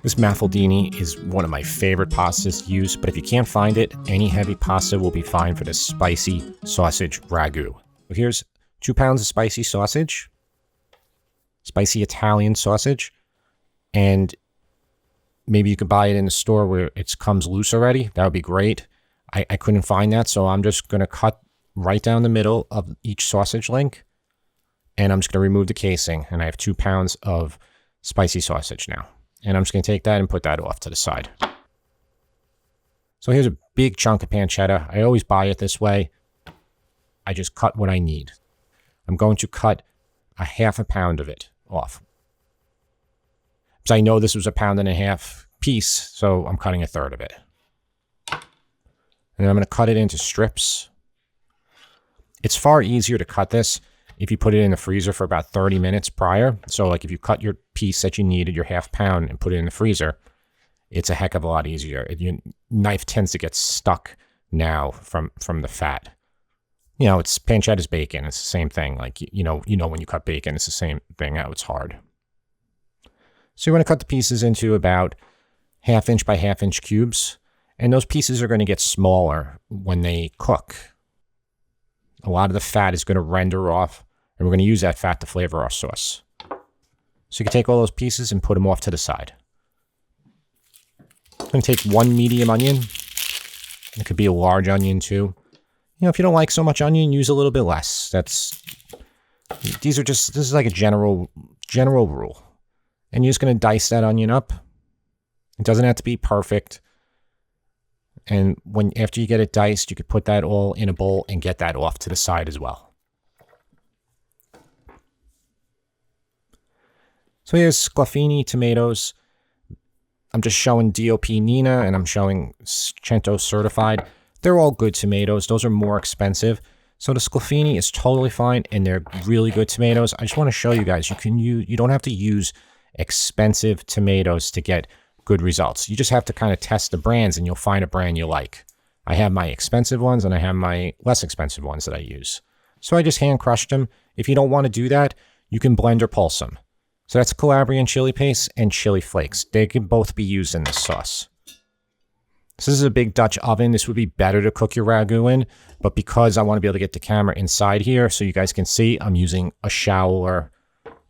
This mafaldine is one of my favorite pastas to use, but if you can't find it, any heavy pasta will be fine for this spicy sausage ragu. So here's 2 pounds of spicy sausage, spicy Italian sausage, and maybe you could buy it in the store where it comes loose already. That would be great. I couldn't find that, so I'm just going to cut right down the middle of each sausage link, and I'm just going to remove the casing, and I have 2 pounds of spicy sausage now. And I'm just going to take that and put that off to the side. So here's a big chunk of pancetta. I always buy it this way. I just cut what I need. I'm going to cut a 1/2 pound of it off. Because I know this was a 1.5 pound piece, so I'm cutting 1/3 of it. And I'm going to cut it into strips. It's far easier to cut this if you put it in the freezer for about 30 minutes prior. So like if you cut your piece that you needed, your 1/2 pound, and put it in the freezer, it's a heck of a lot easier. Your knife tends to get stuck now from the fat. You know, it's pancetta's bacon. It's the same thing. Like, you know when you cut bacon, it's the same thing. How it's hard. So you want to cut the pieces into about 1/2 inch by 1/2 inch cubes. And those pieces are going to get smaller when they cook. A lot of the fat is going to render off, and we're going to use that fat to flavor our sauce. So you can take all those pieces and put them off to the side. I'm going to take 1 medium onion. It could be a large onion too. You know, if you don't like so much onion, use a little bit less. This is like a general rule. And you're just going to dice that onion up. It doesn't have to be perfect. And after you get it diced, you could put that all in a bowl and get that off to the side as well. So here's sclafini tomatoes. I'm just showing DOP Nina, and I'm showing Cento certified. They're all good tomatoes. Those are more expensive. So the sclafini is totally fine, and they're really good tomatoes. I just want to show you guys, you don't have to use expensive tomatoes to get good results. You just have to kind of test the brands, and you'll find a brand you like. I have my expensive ones, and I have my less expensive ones that I use. So I just hand crushed them. If you don't want to do that, you can blend or pulse them. So that's Calabrian chili paste and chili flakes. They can both be used in this sauce. So this is a big Dutch oven. This would be better to cook your ragu in, but because I want to be able to get the camera inside here so you guys can see, I'm using a shower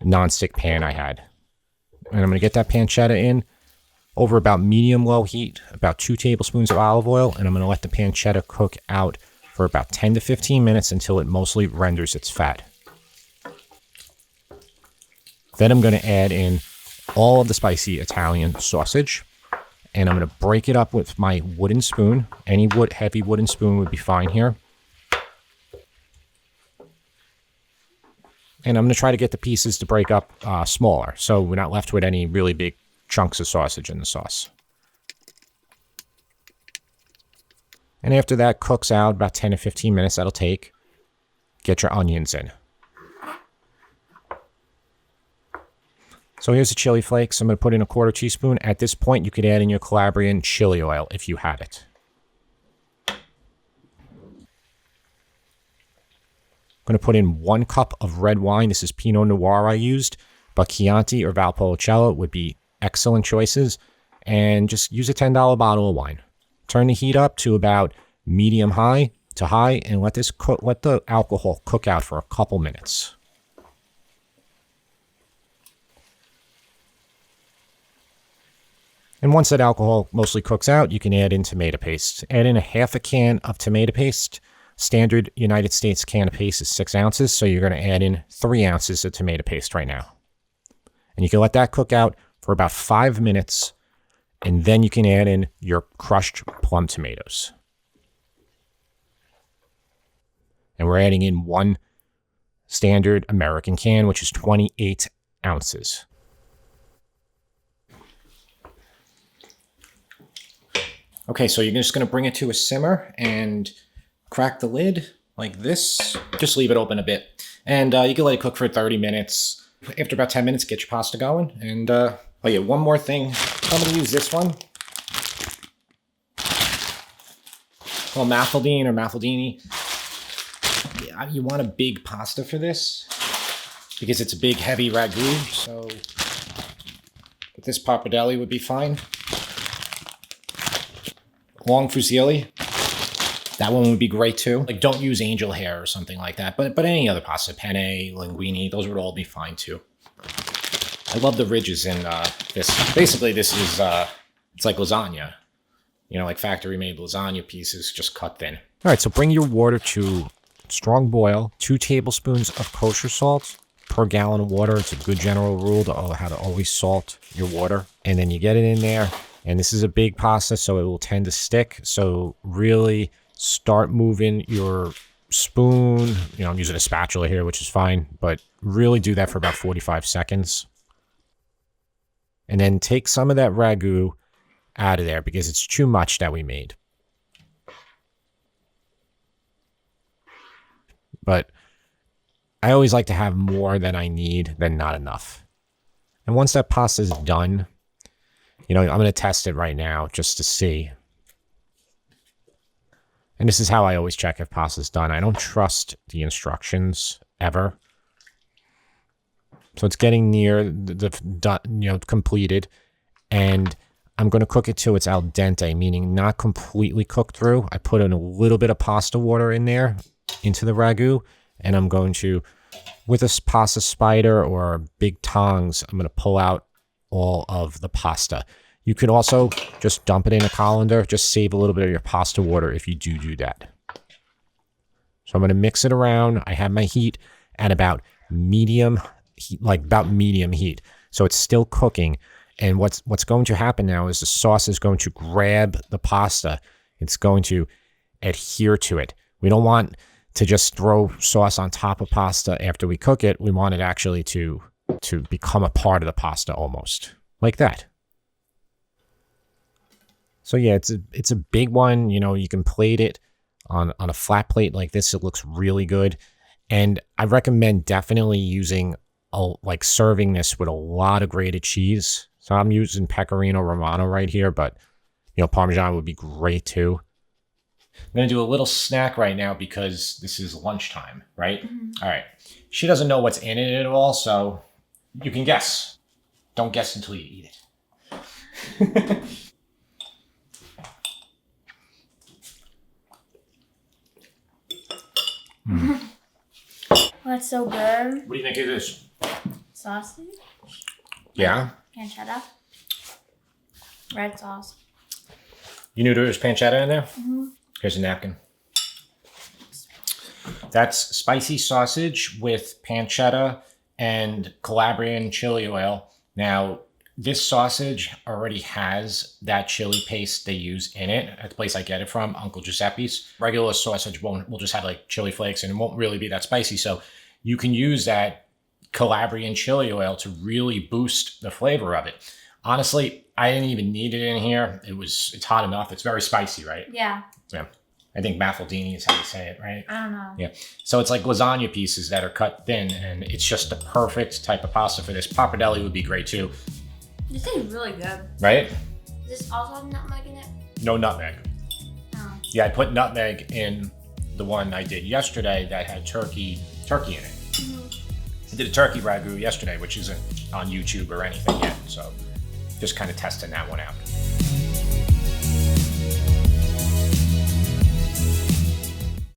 nonstick pan I had. And I'm going to get that pancetta in over about medium-low heat, about 2 tablespoons of olive oil, and I'm going to let the pancetta cook out for about 10 to 15 minutes until it mostly renders its fat. Then I'm going to add in all of the spicy Italian sausage, and I'm going to break it up with my wooden spoon. Any heavy wooden spoon would be fine here. And I'm going to try to get the pieces to break up smaller, so we're not left with any really big chunks of sausage in the sauce. And after that cooks out about 10 to 15 minutes, that'll take, get your onions in. So here's the chili flakes. I'm going to put in a 1/4 teaspoon. At this point, you could add in your Calabrian chili oil if you have it. I'm going to put in 1 cup of red wine. This is Pinot Noir I used, but Chianti or Valpolicella would be excellent choices. And just use a $10 bottle of wine. Turn the heat up to about medium-high to high, and let the alcohol cook out for a couple minutes. And once that alcohol mostly cooks out, you can add in tomato paste. Add in a 1/2 can of tomato paste. Standard United States can of paste is 6 ounces, so you're going to add in 3 ounces of tomato paste right now. And you can let that cook out for about 5 minutes, and then you can add in your crushed plum tomatoes. And we're adding in 1 standard American can, which is 28 ounces. Okay, so you're just going to bring it to a simmer and crack the lid like this. Just leave it open a bit. And you can let it cook for 30 minutes. After about 10 minutes, get your pasta going. And, oh yeah, one more thing. I'm going to use this one. Well, mafaldine or mafaldine. Yeah, you want a big pasta for this because it's a big, heavy ragu. So This pappardelle would be fine. Long fusilli. That one would be great too. Like, don't use angel hair or something like that. But any other pasta, penne, linguine, those would all be fine too. I love the ridges in this. Basically, this is it's like lasagna. You know, like factory made lasagna pieces, just cut thin. All right, so bring your water to strong boil. 2 tablespoons of kosher salt per gallon of water. It's a good general rule to how to always salt your water. And then you get it in there. And this is a big pasta, so it will tend to stick. So really start moving your spoon. You know, I'm using a spatula here, which is fine. But really do that for about 45 seconds. And then take some of that ragu out of there because it's too much that we made. But I always like to have more than I need than not enough. And once that pasta is done, you know, I'm going to test it right now just to see. And this is how I always check if pasta's done. I don't trust the instructions ever. So it's getting near the completed, and I'm going to cook it till it's al dente, meaning not completely cooked through. I put in a little bit of pasta water in there into the ragu, and I'm going to, with a pasta spider or big tongs, I'm going to pull out all of the pasta. You could also just dump it in a colander, just save a little bit of your pasta water if you do that. So I'm going to mix it around. I have my heat at about medium heat, like about medium heat. So it's still cooking. And what's going to happen now is the sauce is going to grab the pasta. It's going to adhere to it. We don't want to just throw sauce on top of pasta after we cook it. We want it actually to become a part of the pasta almost, like that. So yeah, it's a big one. You know, you can plate it on a flat plate like this. It looks really good. And I recommend definitely using serving this with a lot of grated cheese. So I'm using Pecorino Romano right here, but you know, Parmesan would be great too. I'm going to do a little snack right now because this is lunchtime, right? Mm-hmm. All right. She doesn't know what's in it at all, so you can guess. Don't guess until you eat it. That's so good. What do you think it is? Sausage? Yeah? Pancetta. Red sauce. You knew there was pancetta in there? Mm-hmm. Here's a napkin. That's spicy sausage with pancetta and Calabrian chili oil. Now, this sausage already has that chili paste they use in it at the place I get it from, Uncle Giuseppe's. Regular sausage will just have like chili flakes and it won't really be that spicy. So you can use that Calabrian chili oil to really boost the flavor of it. Honestly, I didn't even need it in here. It's hot enough. It's very spicy, right? Yeah. Yeah. I think mafaldine is how you say it, right? I don't know. Yeah. So it's like lasagna pieces that are cut thin, and it's just the perfect type of pasta for this. Pappardelle would be great too. This is really good. Right? Does this also have nutmeg in it? No nutmeg. Oh. Yeah, I put nutmeg in the one I did yesterday that had turkey in it. Mm-hmm. I did a turkey ragu yesterday, which isn't on YouTube or anything yet. So just kind of testing that one out.